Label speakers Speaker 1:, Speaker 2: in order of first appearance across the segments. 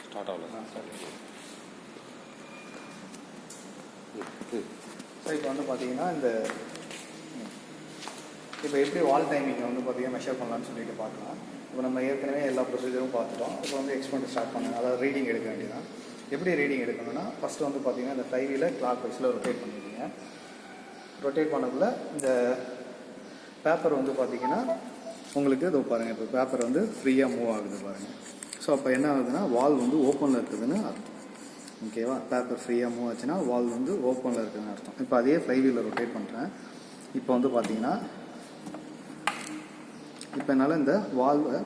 Speaker 1: Start ஆகல.
Speaker 2: So இப்போ வந்து பார்த்தீங்கன்னா இப்போ எப்படி வால் டைமிங்கை வந்து பார்த்தீங்கன்னா மெஷர் பண்ணலான்னு சொல்லிட்டு பார்க்கலாம். இப்போ நம்ம ஏற்கனவே எல்லா ப்ரொசீஜரும் பார்த்துட்டோம். இப்போ வந்து எக்ஸ்பெரிமெண்ட் ஸ்டார்ட் பண்ணுங்க. அதாவது ரீடிங் எடுக்க வேண்டியதான். எப்படி ரீடிங் எடுக்கணும்னா ஃபஸ்ட்டு வந்து பார்த்தீங்கன்னா இந்த ஃப்ளைவீலை கிளாக் வைஸில் ரொட்டேட் பண்ணிடுங்க. ரொட்டேட் பண்ணக்குள்ள இந்த பேப்பர் வந்து பார்த்தீங்கன்னா உங்களுக்கு இதோ பாருங்கள், இப்போ பேப்பர் வந்து ஃப்ரீயாக மூவ் ஆகுது பாருங்கள். ஸோ அப்போ என்ன ஆகுதுன்னா வால் வந்து ஓப்பனில் இருக்குதுன்னு அர்த்தம். ஓகேவா? பேப்பர் ஃப்ரீயாக மூவ் ஆச்சுன்னா வால் வந்து ஓப்பனில் இருக்குதுன்னு அர்த்தம். இப்போ அதே ஃப்ளைவீலில் ரொட்டேட் பண்ணுறேன். இப்போ வந்து பார்த்தீங்கன்னா இப்போ என்னால் இந்த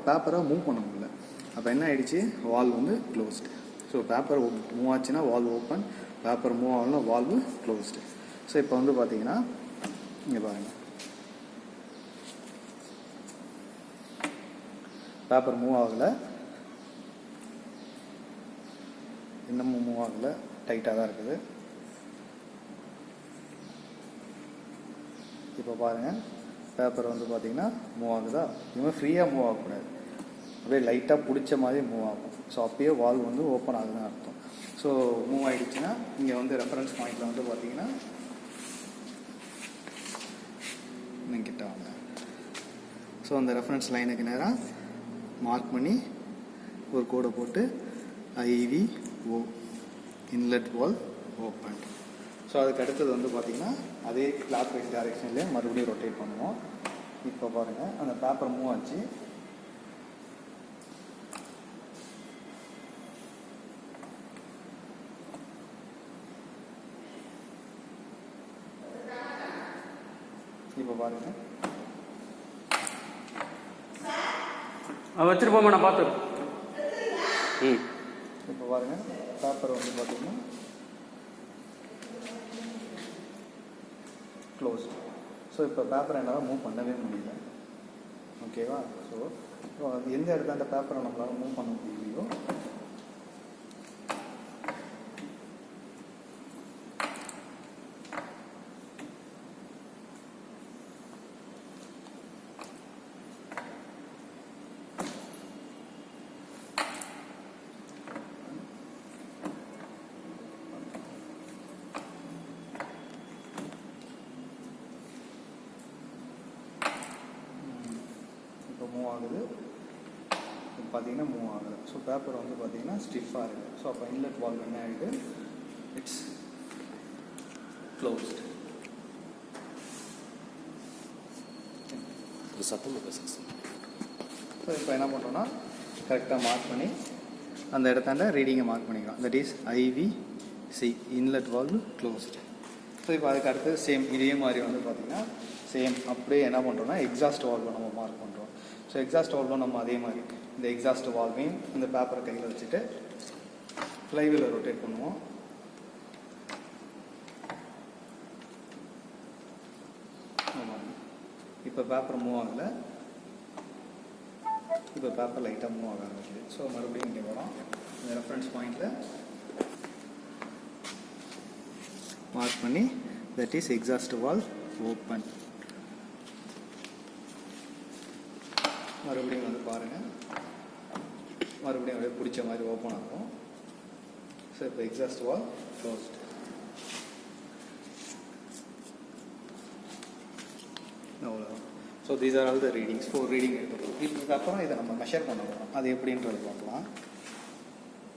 Speaker 2: பேப்பரை மூவ் பண்ண முடியல. அப்போ என்ன ஆகிடுச்சு? வால் வந்து க்ளோஸ்டு. ஸோ பேப்பர் மூவ் ஆச்சுன்னா வால் ஓப்பன், பேப்பர் மூவ் ஆகலன்னா வால்வு க்ளோஸ்டு. ஸோ இப்போ வந்து பார்த்தீங்கன்னா இங்கே பாருங்கள், பேப்பர் மூவ் ஆகலை, இன்னமும் மூவ் ஆகலை, டைட்டாக தான் இருக்குது. இப்போ பாருங்கள், பேப்பர் வந்து பார்த்தீங்கன்னா மூவ் ஆகுதா? இனிமேல் ஃப்ரீயாக மூவ் ஆகக்கூடாது, அப்படியே லைட்டாக பிடிச்ச மாதிரி மூவ் ஆகும். ஸோ அப்பயே வால் வந்து ஓப்பன் ஆகுதுன்னு அர்த்தம். ஸோ மூவ் ஆகிடுச்சுன்னா இங்கே வந்து ரெஃபரன்ஸ் பாயிண்டில் வந்து பார்த்தீங்கன்னா இன்னும் கிட்ட வாங்க. ஸோ அந்த ரெஃபரன்ஸ் லைனுக்கு நேராக மார்க் பண்ணி ஒரு கோடை போட்டு IVO இன்லெட் வால் ஓப்பன். ஸோ அதுக்கு அடுத்தது வந்து பார்த்திங்கன்னா அதே கிளாக் வைஸ் டைரெக்ஷன்லேயே மறுபடியும் ரொட்டேட் பண்ணுவோம். இப்போ பாருங்கள், அந்த பேப்பர் மூவ் ஆச்சு. இப்போ பாருங்கள்,
Speaker 1: வச்சுட்டு போமா, நான் பார்த்துருக்கேன்.
Speaker 2: இப்போ பாருங்கள், பேப்பர் வந்து பார்த்தீங்கன்னா க்ளோஸ். ஸோ இப்போ பேப்பரை என்னால் மூவ் பண்ணவே முடியல. ஓகேவா? ஸோ எந்த இடத்துல அந்த பேப்பரை நம்மளால் மூவ் பண்ண முடியலையோ மூவ் ஆகுது. இப்போ பார்த்தீங்கன்னா மூவ் ஆகுது. ஸோ பேப்பர் வந்து பார்த்தீங்கன்னா ஸ்டிஃபாக இருக்குது. ஸோ அப்போ இன்லெட் வால்வ் என்ன ஆகிடுது? It's closed. ஸோ இப்போ என்ன பண்ணுறோன்னா கரெக்டாக மார்க் பண்ணி அந்த இடத்தாண்ட ரீடிங்கை மார்க் பண்ணிக்கலாம். That is IVC inlet valve closed. So இப்போ அதுக்கு அடுத்து சேம் இதே மாதிரி வந்து பார்த்திங்கன்னா சேம் அப்படியே என்ன பண்ணுறோன்னா எக்ஸாஸ்ட் வால்வை நம்ம மார்க் பண்ணுறோம். ஸோ எக்ஸாஸ்ட் வால்வும் நம்ம அதே மாதிரி இந்த எக்ஸாஸ்ட் வால்வையும் இந்த பேப்பரை கையில் வச்சுட்டு ஃப்ளைவீலை ரொட்டேட் பண்ணுவோம். இப்போ பேப்பர் மூவ் ஆகலை, இப்போ பேப்பர் லைட்டாக மூவ் ஆக ஆரம்பிக்குது. ஸோ மறுபடியும் இங்கே வரோம். இந்த ரெஃபரன்ஸ் பாயிண்டில் மார்க் பண்ணி that is exhaust valve open. மறுபடியும் வந்து பாருங்கள், மறுபடியும் அப்படியே பிடிச்ச மாதிரி ஓப்பன் ஆகும். ஸோ இப்போ எக்ஸாஸ்ட் வால்வ் க்ளோஸ்டு. அவ்வளோதான். So these are all the readings. 4 reading எடுத்துக்கிறோம். இதுக்கப்புறம் இதை நம்ம மெஷர் பண்ண போகிறோம். அது எப்படின்றது பார்க்கலாம்.